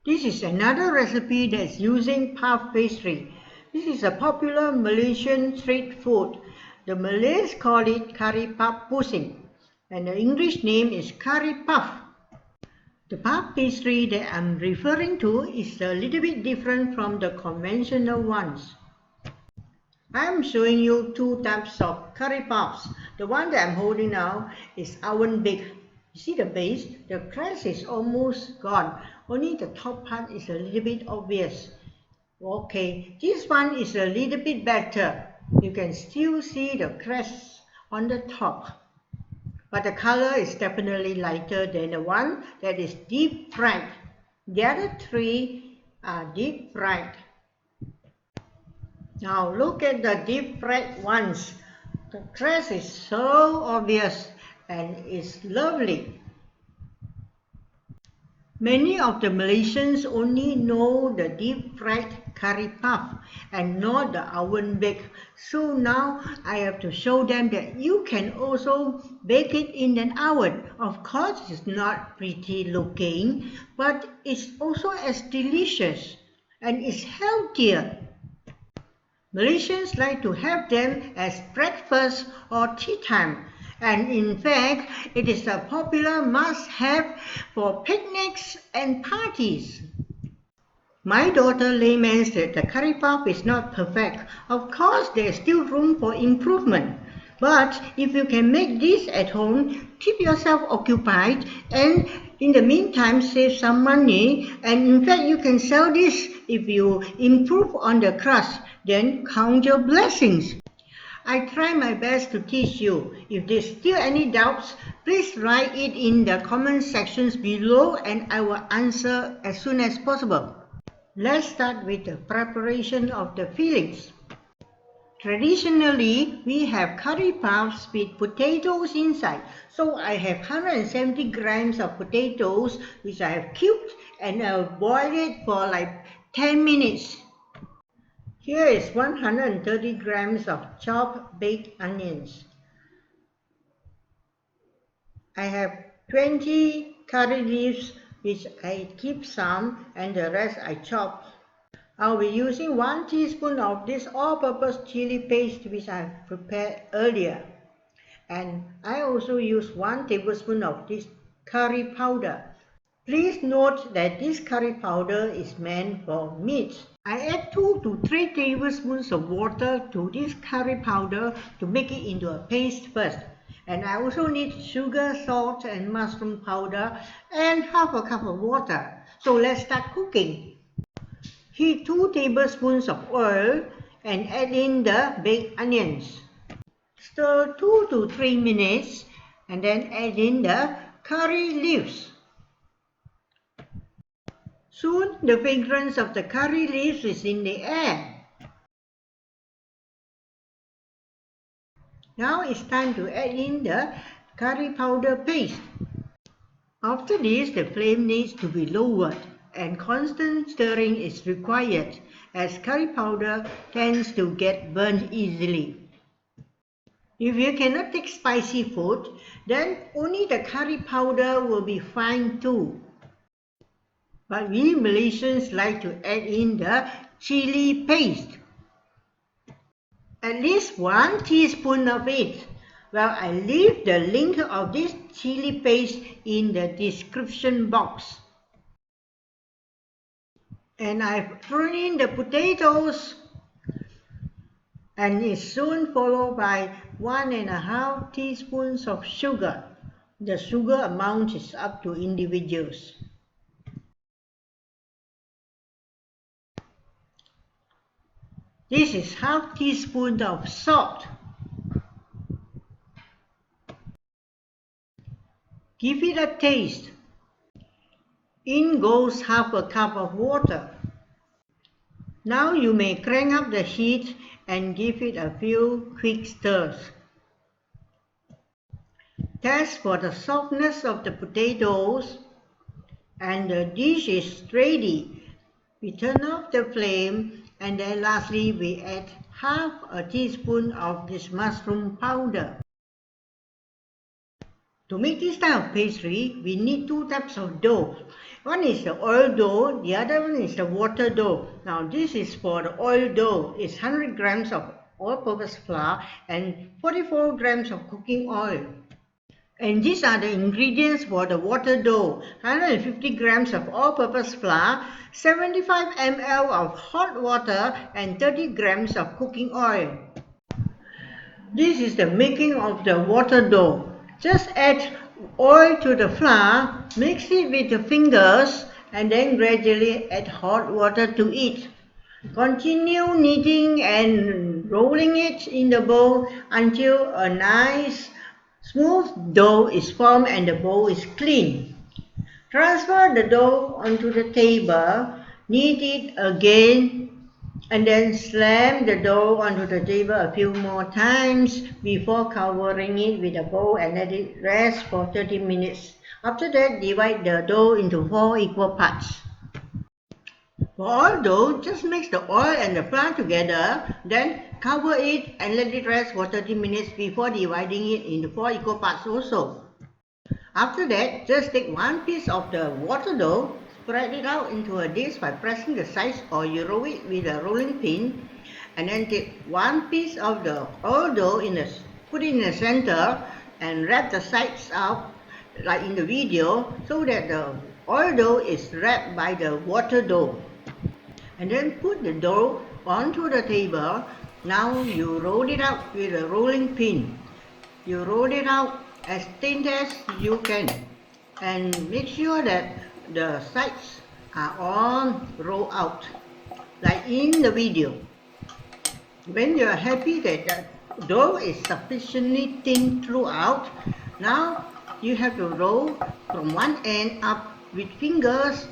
This is another recipe that's using puff pastry. This is a popular Malaysian street food. The Malays call it karipap pusing, and the English name is karipap. The puff pastry that I'm referring to is a little bit different from the conventional ones. I'm showing you two types of curry puffs. The one that I'm holding now is oven baked. You see the base? The crust is almost gone. Only the top part is a little bit obvious. Okay, this one is a little bit better. You can still see the crust on the top. But the color is definitely lighter than the one that is deep fried. The other three are deep fried. Now look at the deep fried ones. The crust is so obvious and it's lovely. Many of the Malaysians only know the deep fried curry puff and not the oven baked. So now I have to show them that you can also bake it in an oven. Of course it's not pretty looking, but it's also as delicious and it's healthier. Malaysians like to have them as breakfast or tea time, and in fact, it is a popular must-have for picnics and parties. My daughter laments that the curry puff is not perfect. Of course, there is still room for improvement. But if you can make this at home, keep yourself occupied and in the meantime save some money, and in fact you can sell this if you improve on the crust, then count your blessings. I try my best to teach you. If there's still any doubts, please write it in the comment sections below and I will answer as soon as possible. Let's start with the preparation of the fillings. Traditionally, we have curry puffs with potatoes inside. So I have 170 grams of potatoes which I have cubed and I'll boil it for like 10 minutes. Here is 130 grams of chopped baked onions. I have 20 curry leaves which I keep some and the rest I chop. I'll be using 1 teaspoon of this all-purpose chili paste which I prepared earlier. And I also use 1 tablespoon of this curry powder. Please note that this curry powder is meant for meat. I add 2 to 3 tablespoons of water to this curry powder to make it into a paste first. And I also need sugar, salt and mushroom powder and half a cup of water. So let's start cooking. Heat 2 tablespoons of oil and add in the baked onions. Stir 2 to 3 minutes and then add in the curry leaves. Soon the fragrance of the curry leaves is in the air. Now it's time to add in the curry powder paste. After this, the flame needs to be lowered and constant stirring is required as curry powder tends to get burnt easily. If you cannot take spicy food, then only the curry powder will be fine too. But we Malaysians like to add in the chili paste. At least 1 teaspoon of it. Well, I leave the link of this chili paste in the description box. And I've thrown in the potatoes and it's soon followed by 1.5 teaspoons of sugar. The sugar amount is up to individuals. This is half teaspoon of salt. Give it a taste. In goes half a cup of water. Now you may crank up the heat and give it a few quick stirs. Test for the softness of the potatoes and the dish is ready. We turn off the flame and then lastly we add half a teaspoon of this mushroom powder. To make this type of pastry, we need two types of dough. One is the oil dough, the other one is the water dough. Now this is for the oil dough. It's 100 grams of all-purpose flour and 44 grams of cooking oil. And these are the ingredients for the water dough. 150 grams of all-purpose flour, 75 ml of hot water and 30 grams of cooking oil. This is the making of the water dough. Just add oil to the flour, mix it with the fingers and then gradually add hot water to it. Continue kneading and rolling it in the bowl until a nice smooth dough is formed and the bowl is clean. Transfer the dough onto the table, knead it again and then slam the dough onto the table a few more times before covering it with a bowl and let it rest for 30 minutes. After that, divide the dough into 4 equal parts. For all dough, just mix the oil and the flour together, then cover it and let it rest for 30 minutes before dividing it into 4 equal parts also. After that, just take one piece of the water dough, spread it out into a dish by pressing the sides or you roll it with a rolling pin, and then take one piece of the oil dough, put it in the center and wrap the sides up like in the video so that the oil dough is wrapped by the water dough. And then put the dough onto the table. Now you roll it out with a rolling pin. You roll it out as thin as you can and make sure that the sides are all rolled out like in the video. When you are happy that the dough is sufficiently thin throughout, now you have to roll from one end up with fingers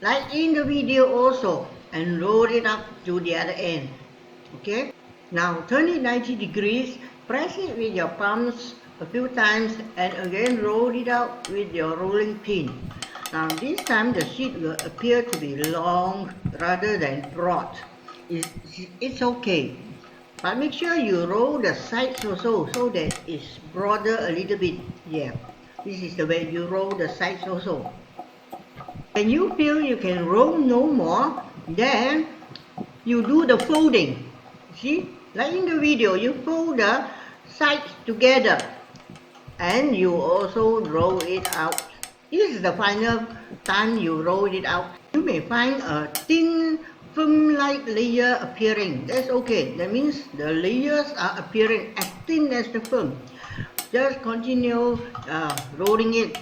like in the video also and roll it up to the other end. Okay, now turn it 90 degrees, press it with your palms a few times and again roll it out with your rolling pin. Now this time the sheet will appear to be long rather than broad. It's okay, but make sure you roll the sides also so that it's broader a little bit. Yeah, this is the way you roll the sides also. When you feel you can roll no more, then you do the folding. See, like in the video, you fold the sides together and you also roll it out. This is the final time you roll it out. You may find a thin film-like layer appearing. That's okay. That means the layers are appearing as thin as the film. Just continue rolling it.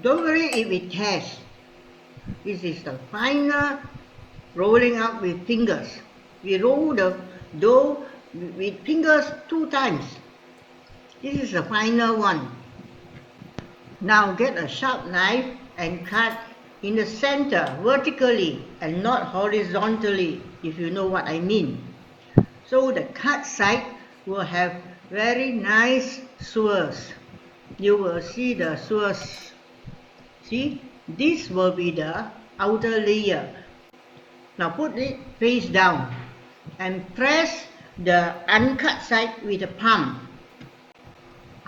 Don't worry if it tears. This is the final rolling out with fingers. We roll the dough with fingers 2 times. This is the final one. Now get a sharp knife and cut in the center vertically and not horizontally, if you know what I mean. So the cut side will have very nice swirls. You will see the swirls. See, this will be the outer layer. Now put it face down and press the uncut side with the palm.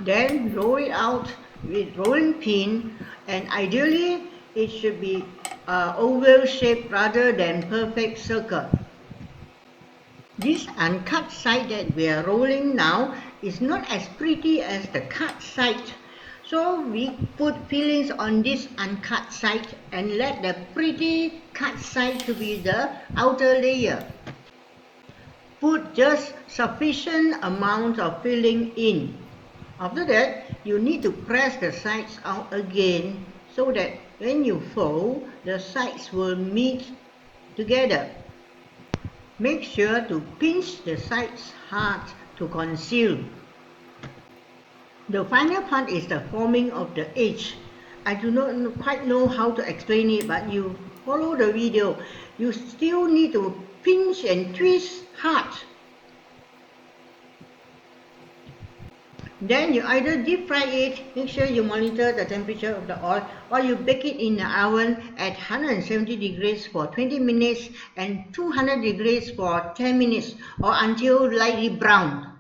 Then roll it out with rolling pin, and ideally it should be oval shape rather than perfect circle. This uncut side that we are rolling now is not as pretty as the cut side. So we put fillings on this uncut side and let the pretty cut side to be the outer layer. Put just sufficient amount of filling in. After that, you need to press the sides out again so that when you fold, the sides will meet together. Make sure to pinch the sides hard to conceal. The final part is the forming of the edge. I do not quite know how to explain it, but you follow the video. You still need to pinch and twist hard. Then you either deep fry it, make sure you monitor the temperature of the oil, or you bake it in the oven at 170 degrees for 20 minutes and 200 degrees for 10 minutes or until lightly brown.